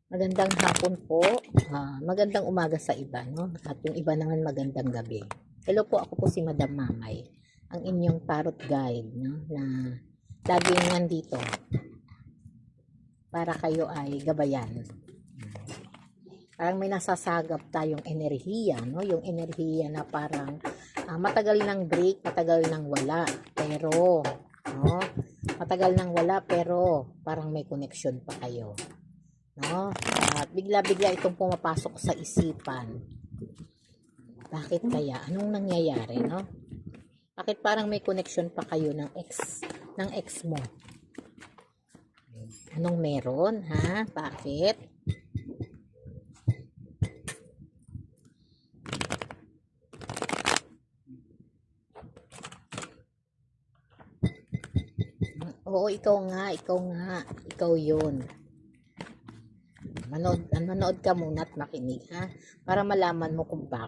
Magandang hapon po. Magandang umaga sa iba, no? At yung iba naman magandang gabi. Hello po, ako po si Madam Mamay, ang inyong tarot guide, no? Na laging nandito para kayo ay gabayan. Parang may nasasagap tayong enerhiya, no? Yung enerhiya na parang matagal ng break, matagal ng wala. Pero, no? Matagal nang wala pero parang may connection pa kayo. No? At bigla-bigla itong pumapasok sa isipan. Bakit kaya? Anong nangyayari, no? Bakit parang may connection pa kayo ng ex mo? Anong meron, ha? Bakit? Oo, ikaw yun. Manood ka muna at makinig, ha? Para malaman mo kung bakit.